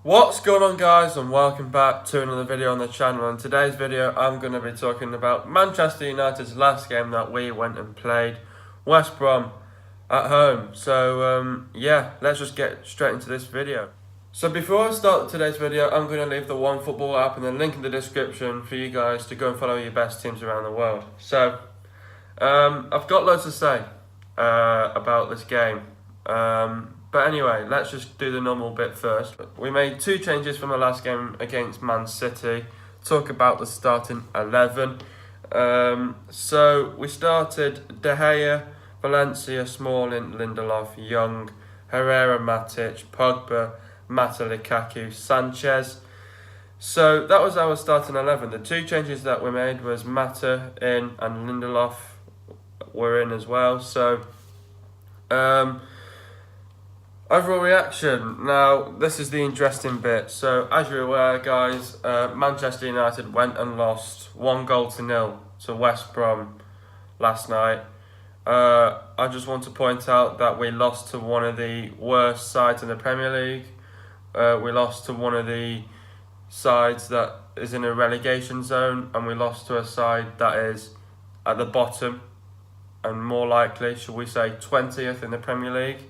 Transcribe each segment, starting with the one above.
What's going on, guys, and welcome back to another video on the channel. In today's video I'm going to be talking about Manchester United's last game that we went and played, West Brom at home. So yeah, let's just get straight into this video. So before I start today's video, I'm going to leave the OneFootball app and the link in the description for you guys to go and follow your best teams around the world. So I've got loads to say about this game. But anyway, let's just do the normal bit first. We made two changes from the last game against Man City. Talk about the starting 11. So we started De Gea, Valencia, Smalling, Lindelof, Young, Herrera, Matic, Pogba, Mata, Lukaku, Sanchez. So that was our starting 11. The two changes that we made was Mata in and Lindelof were in as well. So overall reaction. Now, this is the interesting bit. So, as you're aware, guys, Manchester United went and lost 1-0 to West Brom last night. I just want to point out that we lost to one of the worst sides in the Premier League. We lost to one of the sides that is in a relegation zone, and we lost to a side that is at the bottom, and more likely, should we say, 20th in the Premier League.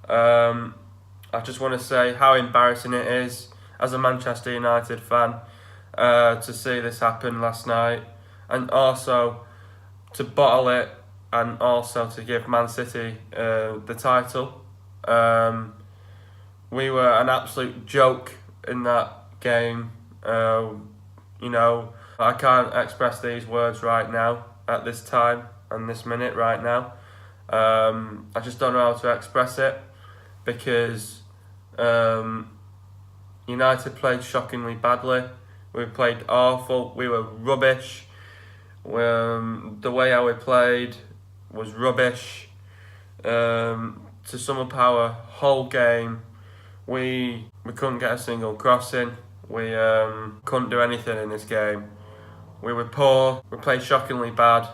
I just want to say how embarrassing it is as a Manchester United fan to see this happen last night, and also to bottle it, and also to give Man City the title. We were an absolute joke in that game. You know, I can't express these words right now at this time and this minute right now. I just don't know how to express it. Because United played shockingly badly. We played awful. We were rubbish. The way how we played was rubbish. To sum up our whole game, we couldn't get a single crossing. We couldn't do anything in this game. We were poor. We played shockingly bad.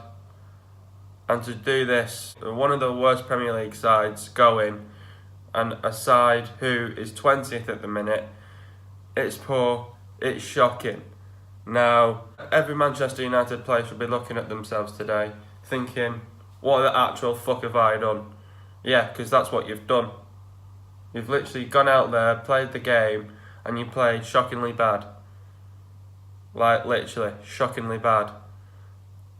And to do this, one of the worst Premier League sides going, and a side who is 20th at the minute, it's poor, it's shocking. Now, every Manchester United player should be looking at themselves today, thinking, what the actual fuck have I done? Yeah, because that's what you've done. You've literally gone out there, played the game, and you played shockingly bad. Like, literally, shockingly bad.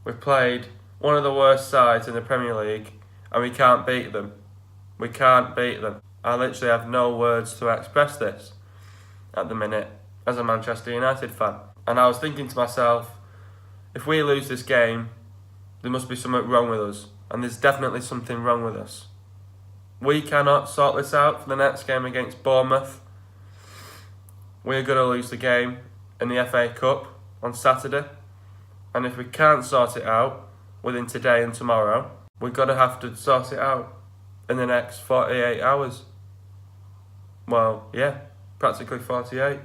We've played one of the worst sides in the Premier League, and we can't beat them. We can't beat them. I literally have no words to express this at the minute as a Manchester United fan. And I was thinking to myself, if we lose this game, there must be something wrong with us. And there's definitely something wrong with us. We cannot sort this out for the next game against Bournemouth. We're going to lose the game in the FA Cup on Saturday. And if we can't sort it out within today and tomorrow, we're going to have to sort it out in the next 48 hours. Well, yeah, practically 48.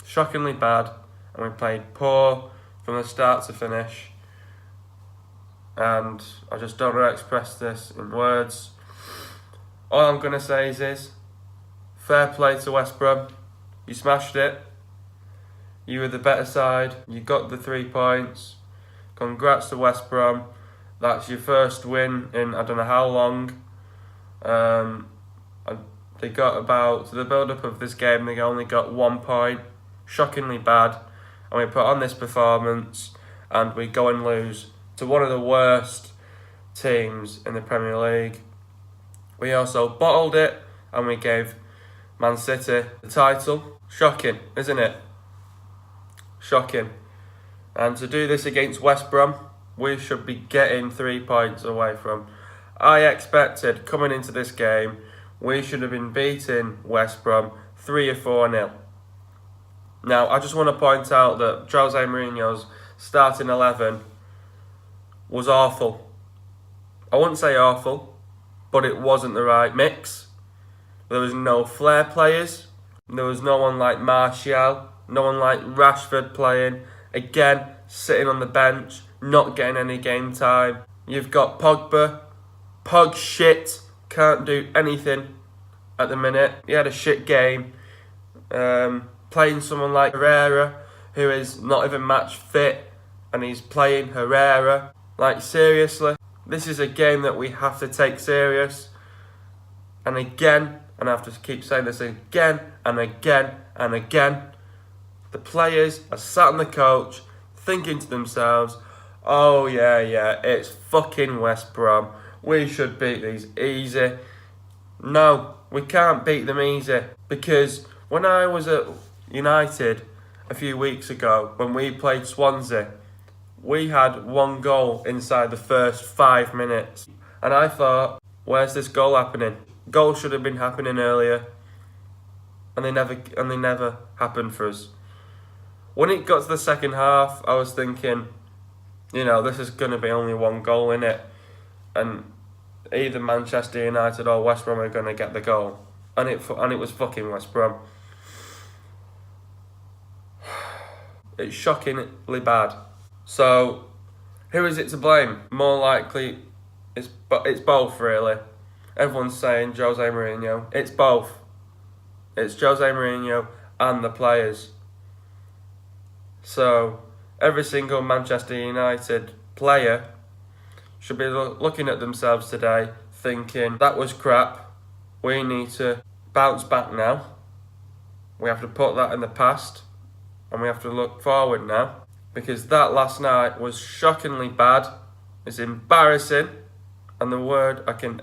Shockingly bad, and we played poor from the start to finish. And I just don't know how to express this in words. All I'm going to say is fair play to West Brom. You smashed it. You were the better side. You got the 3 points. Congrats to West Brom. That's your first win in I don't know how long. They got about, to the build-up of this game, they only got 1 point. Shockingly bad. And we put on this performance, and we go and lose to one of the worst teams in the Premier League. We also bottled it, and we gave Man City the title. Shocking, isn't it? Shocking. And to do this against West Brom, we should be getting 3 points away from. I expected, coming into this game, we should have been beating West Brom 3 or 4-0. Now, I just want to point out that Jose Mourinho's starting 11 was awful. I wouldn't say awful, but it wasn't the right mix. There was no flair players. There was no one like Martial, no one like Rashford playing. Again, sitting on the bench, not getting any game time. You've got Pogba. Pog shit. Can't do anything at the minute. He had a shit game. Playing someone like Herrera, who is not even match fit, and he's playing Herrera. Like, seriously, this is a game that we have to take serious. And again, and I have to keep saying this again and again and again, the players are sat on the coach thinking to themselves, oh yeah, it's fucking West Brom. We should beat these easy. No, we can't beat them easy. Because when I was at United a few weeks ago, when we played Swansea, we had one goal inside the first 5 minutes. And I thought, where's this goal happening? Goal should have been happening earlier. And they never happened for us. When it got to the second half, I was thinking, this is going to be only one goal in it. And either Manchester United or West Brom are going to get the goal. And it was fucking West Brom. It's shockingly bad. So, who is it to blame? More likely, it's both, really. Everyone's saying Jose Mourinho. It's both. It's Jose Mourinho and the players. So, every single Manchester United player should be looking at themselves today, thinking, that was crap. We need to bounce back now. We have to put that in the past. And we have to look forward now. Because that last night was shockingly bad. It's embarrassing. And the word I can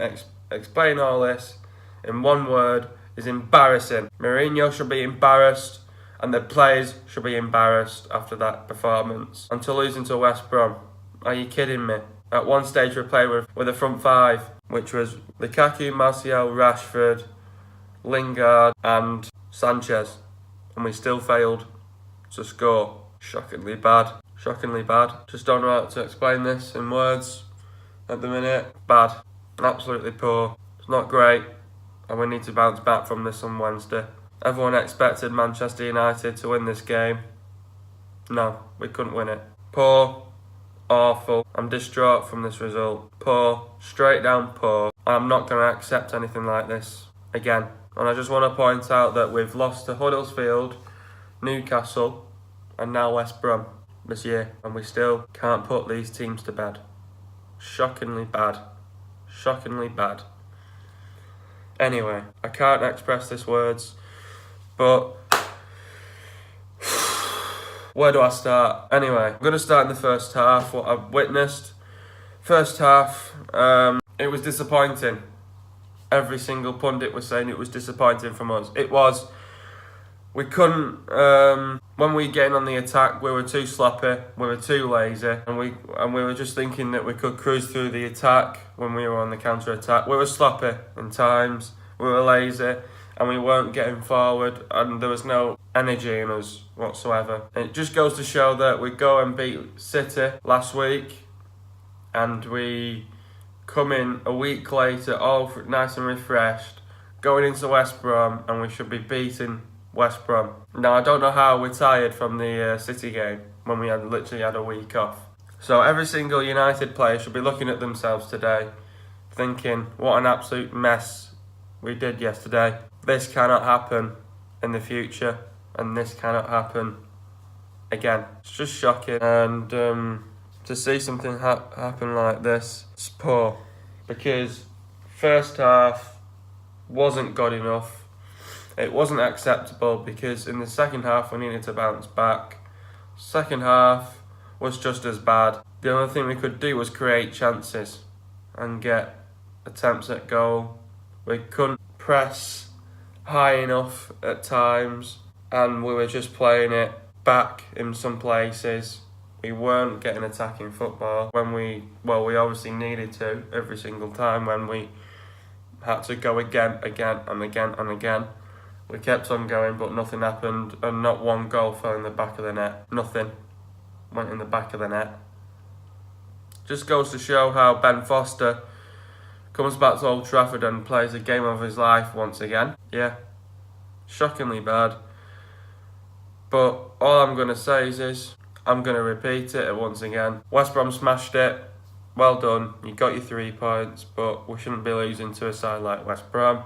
explain all this in one word is embarrassing. Mourinho should be embarrassed. And the players should be embarrassed after that performance. And to losing to West Brom. Are you kidding me? At one stage we played with a front five, which was Lukaku, Martial, Rashford, Lingard and Sanchez. And we still failed to score. Shockingly bad. Shockingly bad. Just don't know how to explain this in words at the minute. Bad. Absolutely poor. It's not great. And we need to bounce back from this on Wednesday. Everyone expected Manchester United to win this game. No, we couldn't win it. Poor. Awful. I'm distraught from this result. Poor. Straight down poor. I'm not going to accept anything like this again. And I just want to point out that we've lost to Huddersfield, Newcastle and now West Brom this year. And we still can't put these teams to bed. Shockingly bad. Shockingly bad. Anyway, I can't express this words, but where do I start? Anyway, I'm going to start in the first half, what I've witnessed. First half, it was disappointing. Every single pundit was saying it was disappointing from us. It was. We couldn't, when we get in on the attack, we were too sloppy, we were too lazy, and we were just thinking that we could cruise through the attack when we were on the counter-attack. We were sloppy in times, we were lazy, and we weren't getting forward, and there was no energy in us whatsoever. It just goes to show that we go and beat City last week, and we come in a week later, all nice and refreshed, going into West Brom, and we should be beating West Brom. Now, I don't know how we're tired from the City game when we literally had a week off. So every single United player should be looking at themselves today, thinking, what an absolute mess we did yesterday. This cannot happen in the future, and this cannot happen again. It's just shocking, and to see something happen like this, it's poor. Because first half wasn't good enough. It wasn't acceptable because in the second half we needed to bounce back. Second half was just as bad. The only thing we could do was create chances and get attempts at goal. We couldn't press high enough at times, and we were just playing it back in some places. We weren't getting attacking football when we obviously needed to every single time when we had to go again and again. We kept on going, but nothing happened, and not one goal fell in the back of the net. Nothing went in the back of the net. Just goes to show how Ben Foster comes back to Old Trafford and plays a game of his life once again. Yeah, shockingly bad. But all I'm going to say is I'm going to repeat it once again. West Brom smashed it. Well done. You got your 3 points, but we shouldn't be losing to a side like West Brom.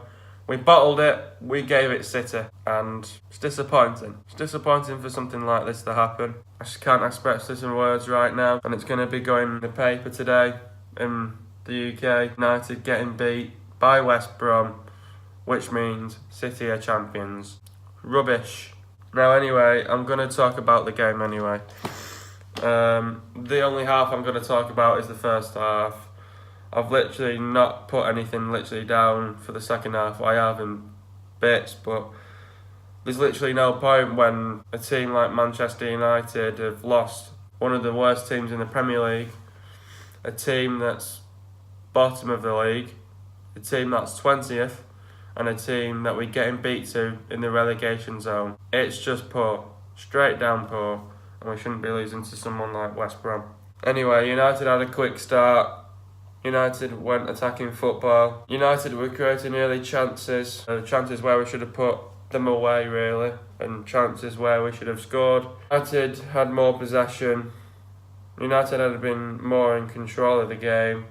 We bottled it, we gave it City, and it's disappointing. It's disappointing for something like this to happen. I just can't express this in words right now, and it's going to be going in the paper today in the UK. United getting beat by West Brom, which means City are champions. Rubbish. Now anyway, I'm going to talk about the game anyway. The only half I'm going to talk about is the first half. I've literally not put anything down for the second half. I have in bits, but there's literally no point when a team like Manchester United have lost one of the worst teams in the Premier League, a team that's bottom of the league, a team that's 20th, and a team that we're getting beat to in the relegation zone. It's just poor, straight down poor, and we shouldn't be losing to someone like West Brom. Anyway, United had a quick start. United went attacking football. United were creating early chances, chances where we should have put them away really, and chances where we should have scored. United had more possession. United had been more in control of the game.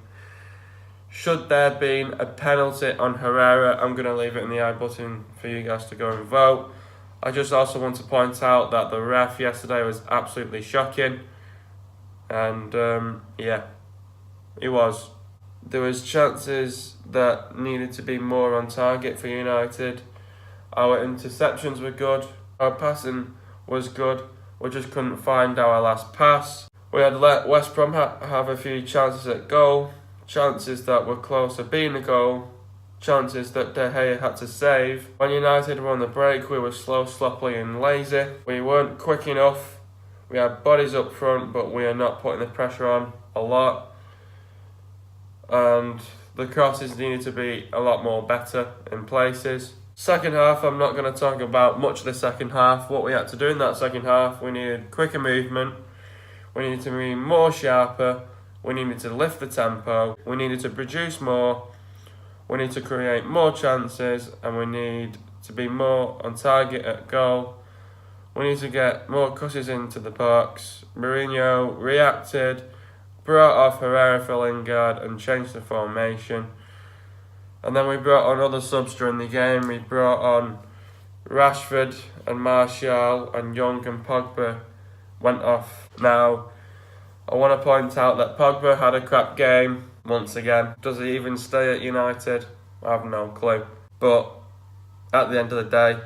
Should there have been a penalty on Herrera, I'm going to leave it in the I button for you guys to go and vote. I just also want to point out that the ref yesterday was absolutely shocking. And yeah, he was. There was chances that needed to be more on target for United. Our interceptions were good. Our passing was good. We just couldn't find our last pass. We had let West Brom have a few chances at goal. Chances that were close to being a goal. Chances that De Gea had to save. When United were on the break, we were slow, sloppy and lazy. We weren't quick enough. We had bodies up front, but we are not putting the pressure on a lot. And the crosses needed to be a lot more better in places. Second half, I'm not going to talk about much of the second half. What we had to do in that second half, we needed quicker movement. We needed to be more sharper. We needed to lift the tempo. We needed to produce more. We need to create more chances, and we need to be more on target at goal. We need to get more crosses into the box. Mourinho reacted, brought off Herrera for Lingard and changed the formation. And then we brought on other subs during the game. We brought on Rashford and Martial, and Young and Pogba went off. Now, I want to point out that Pogba had a crap game once again. Does he even stay at United? I have no clue. But at the end of the day,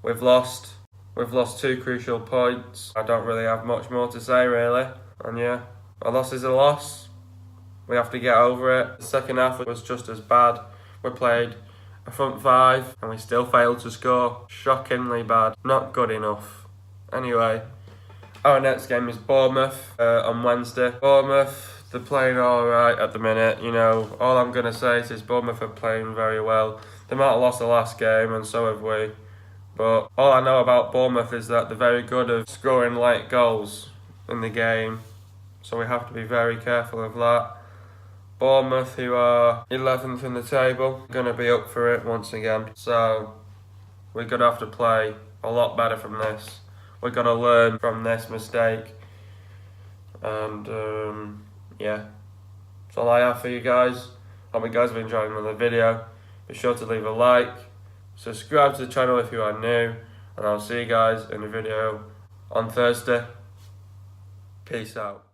we've lost. We've lost 2 crucial points. I don't really have much more to say really. And yeah, a loss is a loss. We have to get over it. The second half was just as bad. We played a front 5 and we still failed to score. Shockingly bad. Not good enough. Anyway, our next game is Bournemouth on Wednesday. Bournemouth, they're playing alright at the minute. You know, all I'm going to say is Bournemouth are playing very well. They might have lost the last game and so have we. But all I know about Bournemouth is that they're very good at scoring late goals in the game. So we have to be very careful of that. Bournemouth, who are 11th in the table, are going to be up for it once again. So we're going to have to play a lot better from this. We've got to learn from this mistake. And yeah, that's all I have for you guys. Hope you guys have enjoyed another video. Be sure to leave a like, subscribe to the channel if you are new, and I'll see you guys in the video on Thursday. Peace out.